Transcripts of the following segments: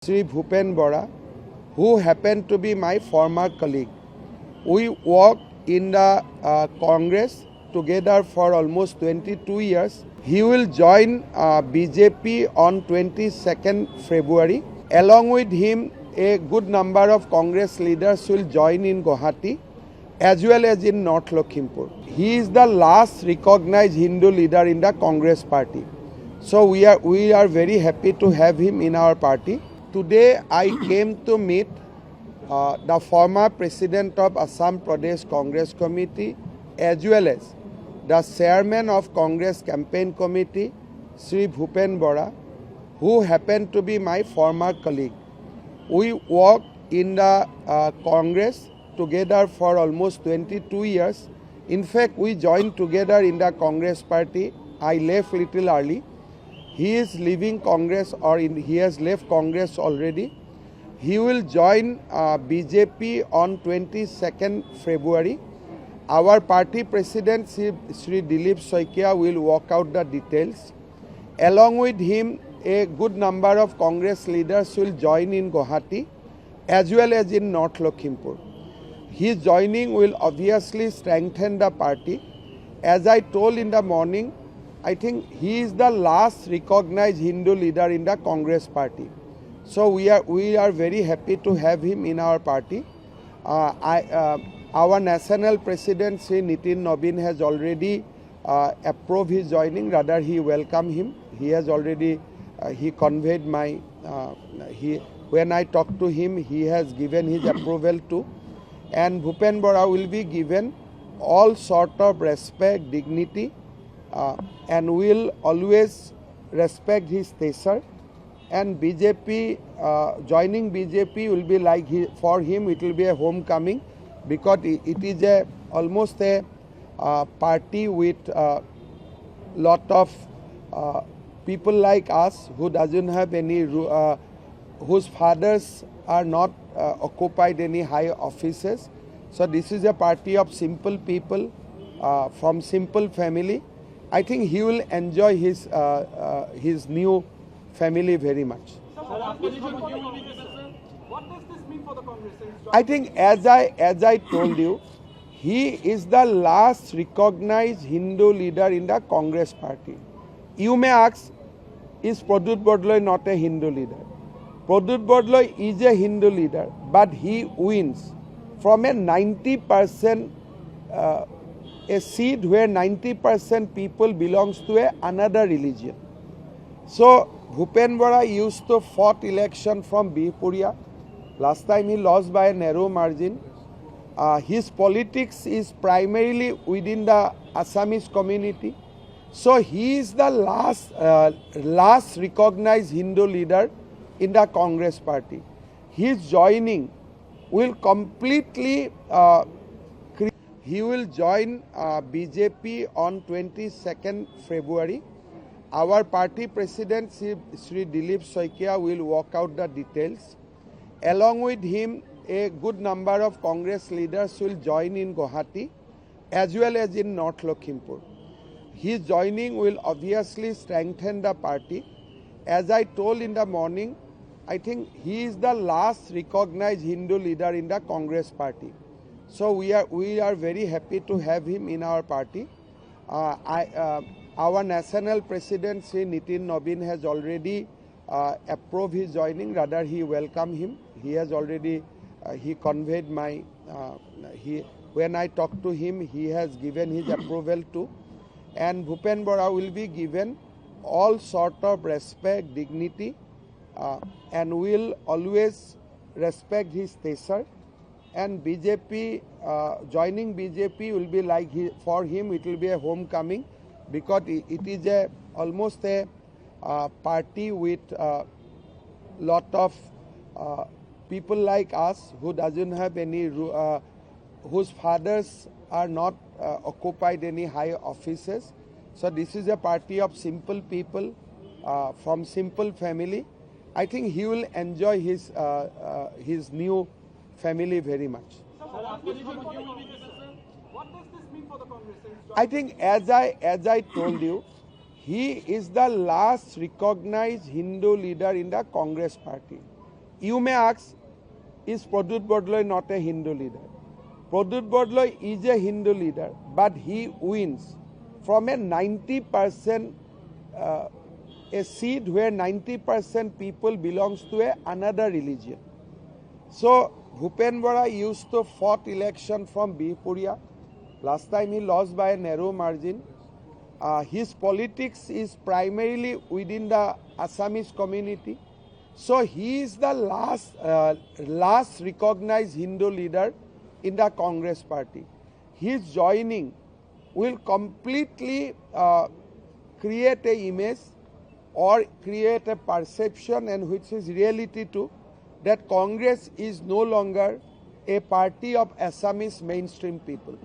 Sri Bhupen Bora, who happened to be my former colleague. We worked in the Congress together for almost 22 years. He will join BJP on 22nd February. Along with him, a good number of Congress leaders will join in Guwahati as well as in North Lakhimpur. He is the last recognized Hindu leader in the Congress party. So we are very happy to have him in our party. Today I came to meet the former president of Assam Pradesh Congress Committee as well as the chairman of Congress Campaign Committee, Sri Bhupen Bora, who happened to be my former colleague. We worked in the Congress together for almost 22 years. In fact, we joined together in the Congress party. I left little early. He is leaving Congress he has left Congress already. He will join BJP on 22nd February. Our party president Sri Dilip Saikia will work out the details. Along with him, a good number of Congress leaders will join in Guwahati as well as in North Lakhimpur. His joining will obviously strengthen the party. As I told in the morning, I think he is the last recognized Hindu leader in the Congress party. So we are very happy to have him in our party. Our national president Sri Nitin Nabin has already approved his joining. Rather, he welcomed him. He has already he conveyed my when I talked to him, he has given his approval too. And Bhupen Bora will be given all sort of respect, dignity, and will always respect his teaser. And BJP, joining BJP will be like for him it will be a homecoming, because it is almost a party with lot of people like us who doesn't have any whose fathers are not occupied any high offices. So this is a party of simple people from simple family. I think he will enjoy his new family very much. What does this mean for the Congress? I think as I told you, he is the last recognized Hindu leader in the Congress party. You may ask, is Pradyut Bardaloy not a Hindu leader? Pradyut Bardaloy is a Hindu leader, but he wins from a 90% a seat where 90% people belongs to another religion. So Bhupen Bora used to fought election from Bipuria. Last time he lost by a narrow margin. His politics is primarily within the Assamese community. So he is the last recognized Hindu leader in the Congress party. His joining will completely he will join BJP on 22nd February. Our party president Sri Dilip Saikia will work out the details. Along with him, a good number of Congress leaders will join in Guwahati as well as in North Lakhimpur. His joining will obviously strengthen the party. As I told in the morning, I think he is the last recognized Hindu leader in the Congress party. So we are very happy to have him in our party. Our national president Sri Nitin Nabin has already approved his joining. Rather, he welcomed him. He has already he conveyed my when I talked to him, he has given his approval too. And Bhupen Bora will be given all sort of respect, dignity, and will always respect his teaser. And BJP, joining BJP will be like for him it will be a homecoming, because it is almost a party with lot of people like us who doesn't have any whose fathers are not occupied any high offices. So this is a party of simple people from simple family. I think he will enjoy his new family very much. What does this mean for the Congress? I think as I told you, he is the last recognized Hindu leader in the Congress party. You may ask, is Pradut Bardoloi not a Hindu leader? Pradut Bardoloi is a Hindu leader, but he wins from a 90% a seat where 90% people belongs to another religion. So Bhupen Bora used to fought election from Bihpuria. Last time he lost by a narrow margin. His politics is primarily within the Assamese community. So he is the last recognized Hindu leader in the Congress party. His joining will completely create a image or create a perception, and which is reality too, that Congress is no longer a party of Assamese mainstream people.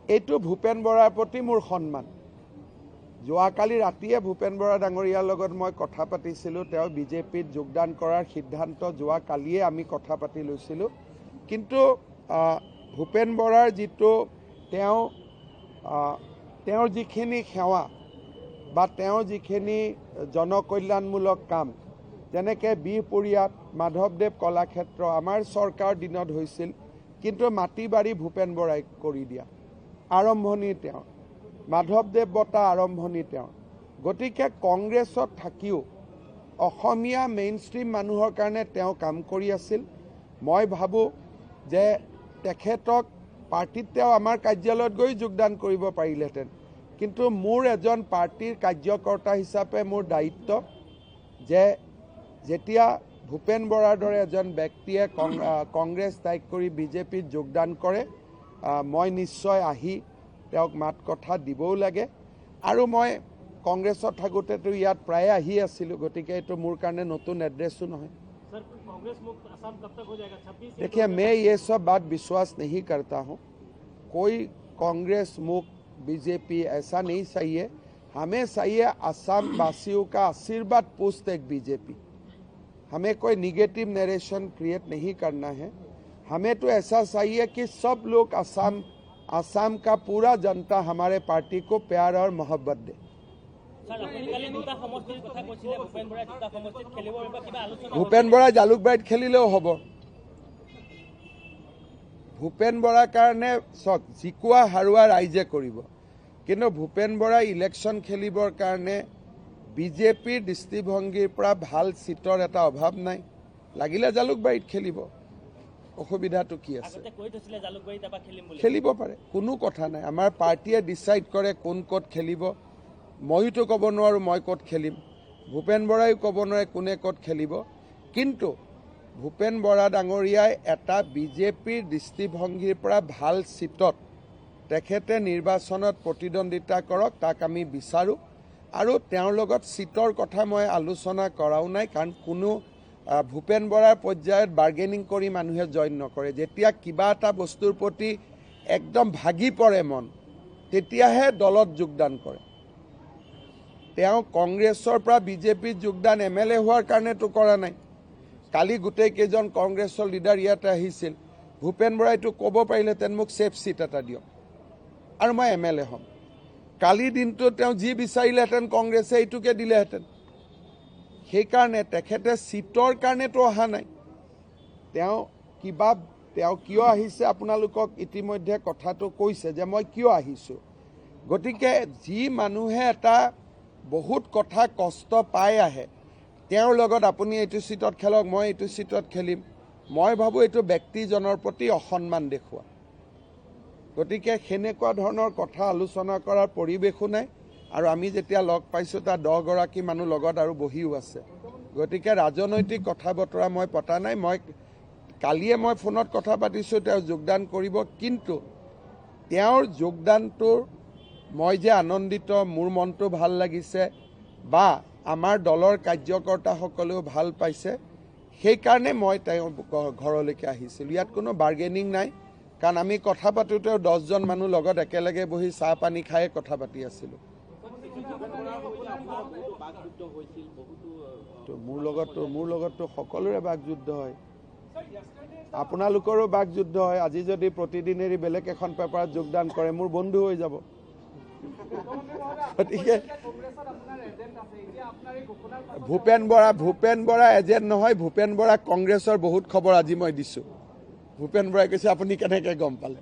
এইটো ভূপেন বৰাৰ প্ৰতি মোৰ সন্মান। যোৱাকালি ৰাতিয়ে ভূপেন বৰা ডাঙৰীয়াৰ লগত মই কথা পাতিছিলোঁ। তেওঁ বিজেপিত যোগদান কৰাৰ সিদ্ধান্ত যোৱাকালিয়ে আমি কথা পাতি লৈছিলোঁ। কিন্তু ভূপেন বৰাৰ যিটো তেওঁৰ যিখিনি সেৱা বা তেওঁৰ যিখিনি জনকল্যাণমূলক কাম, যেনেকৈ বিহপুৰীয়াত মাধৱদেৱ কলাক্ষেত্ৰ আমাৰ চৰকাৰৰ দিনত হৈছিল, কিন্তু মাটি বাৰী ভূপেন বৰাই কৰি দিয়া আৰম্ভণি তেওঁ, মাধৱদেৱ বঁটা আৰম্ভণি তেওঁ। গতিকে কংগ্ৰেছত থাকিও অসমীয়া মেইনষ্ট্ৰীম মানুহৰ কাৰণে তেওঁ কাম কৰি আছিল। মই ভাবোঁ যে তেখেতক পাৰ্টিত তেওঁ আমাৰ কাৰ্যালয়ত গৈ যোগদান কৰিব পাৰিলেহেঁতেন, কিন্তু মোৰ এজন পাৰ্টিৰ কাৰ্যকৰ্তা হিচাপে মোৰ দায়িত্ব যে যেতিয়া ভূপেন বৰাৰ দৰে এজন ব্যক্তিয়ে কংগ্ৰেছ ত্যাগ কৰি বিজেপিত যোগদান কৰে, মই নিশ্চয় আহি তেওঁক মাত কথা দিবও লাগে। আৰু মই কংগ্ৰেছত থাকোঁতেতো ইয়াত প্ৰায়ে আহি আছিলোঁ, গতিকে এইটো মোৰ কাৰণে নতুন এড্ৰেছো নহয়। देखिए, मैं ये सब बात विश्वास नहीं करता हूँ। कोई कांग्रेस मुक्त बीजेपी ऐसा नहीं चाहिए। हमें चाहिए असम वासियों का आशीर्वाद पुष्ट एक बीजेपी। हमें कोई निगेटिव नरेशन क्रिएट नहीं करना है। हमें तो ऐसा चाहिए कि सब लोग असम का पूरा जनता हमारे पार्टी को प्यार और मोहब्बत दे। ভূপেন বৰা জালুকবাৰীত খেলিলেও হ'ব। ভূপেন বৰাৰ কাৰণে চাওক, জিকোৱা হাৰোৱা ৰাইজে কৰিব, কিন্তু ভূপেন বৰাই ইলেকশ্যন খেলিবৰ কাৰণে বিজেপিৰ দৃষ্টিভংগীৰ পৰা ভাল চিটৰ এটা অভাৱ নাই। লাগিলে জালুকবাৰীত খেলিব, অসুবিধাটো কি আছে? খেলিব পাৰে, কোনো কথা নাই। আমাৰ পাৰ্টিয়ে ডিচাইড কৰে কোন ক'ত খেলিব। মইতো ক'ব নোৱাৰোঁ মই ক'ত খেলিম, ভূপেন বৰাইও ক'ব নোৱাৰে কোনে ক'ত খেলিব। কিন্তু ভূপেন বৰা ডাঙৰীয়াই এটা বিজেপিৰ দৃষ্টিভংগীৰ পৰা ভাল চিটত তেখেতে নিৰ্বাচনত প্ৰতিদ্বন্দ্বিতা কৰক, তাক আমি বিচাৰোঁ। আৰু তেওঁৰ লগত চিটৰ কথা মই আলোচনা কৰাও নাই, কাৰণ কোনো ভূপেন বৰাৰ পৰ্যায়ত বাৰ্গেনিং কৰি মানুহে জইন নকৰে। যেতিয়া কিবা এটা বস্তুৰ প্ৰতি একদম ভাগি পৰে মন, তেতিয়াহে দলত যোগদান কৰে। তেওঁ কংগ্ৰেছৰ পৰা বিজেপিত যোগদান MLA হোৱাৰ কাৰণেতো কৰা নাই। কালি গোটেই কেইজন কংগ্ৰেছৰ লিডাৰ ইয়াতে আহিছিল। ভূপেন বৰাইতো ক'ব পাৰিলেহেঁতেন মোক ছেফ চিট এটা দিয়ক আৰু মই MLA হ'ম। কালি দিনটো তেওঁ যি বিচাৰিলেহেঁতেন কংগ্ৰেছে এইটোকে দিলেহেঁতেন। সেইকাৰণে তেখেতে চিটৰ কাৰণেতো অহা নাই। তেওঁ কিয় আহিছে আপোনালোকক ইতিমধ্যে কথাটো কৈছে যে মই কিয় আহিছোঁ। গতিকে যি মানুহে এটা বহুত কথা কষ্ট পাই আহে, তেওঁৰ লগত আপুনি এইটো চিটত খেলক, মই এইটো চিটত খেলিম, মই ভাবোঁ এইটো ব্যক্তিজনৰ প্ৰতি অসন্মান দেখুওৱা। গতিকে সেনেকুৱা ধৰণৰ কথা আলোচনা কৰাৰ পৰিৱেশো নাই। আৰু আমি যেতিয়া লগ পাইছোঁ তাত 10 গৰাকী মানুহ লগত আৰু বহিও আছে। গতিকে ৰাজনৈতিক কথা বতৰা মই পতা নাই। কালিয়ে মই ফোনত কথা পাতিছোঁ, তেওঁ যোগদান কৰিব, কিন্তু তেওঁৰ যোগদানটোৰ মই যে আনন্দিত, মোৰ মনটো ভাল লাগিছে বা আমাৰ দলৰ কাৰ্যকৰ্তাসকলেও ভাল পাইছে, সেইকাৰণে মই তেওঁৰ ঘৰলৈকে আহিছিলোঁ। ইয়াত কোনো বাৰ্গেনিং নাই, কাৰণ আমি কথা পাতোঁতেও 10জন মানুহ লগত একেলগে বহি চাহ পানী খাই কথা পাতি আছিলোঁ। মোৰ লগততো সকলোৰে বাকযুদ্ধ হয়, আপোনালোকৰো বাকযুদ্ধ হয়। আজি যদি প্ৰতিদিনেৰী বেলেগ এখন পেপাৰত যোগদান কৰে, মোৰ বন্ধু হৈ যাব। গতিকে কংগ্ৰেছত আপোনাৰ এজেণ্ট আছে এতিয়া আপোনাৰ এই ঘোষণাৰ পাছত ভূপেন বৰা এজেণ্ট নহয়, ভূপেন বৰা কংগ্ৰেছৰ বহুত খবৰ আজি মই দিছোঁ। ভূপেন বৰাই কৈছে আপুনি কেনেকৈ গম পালে?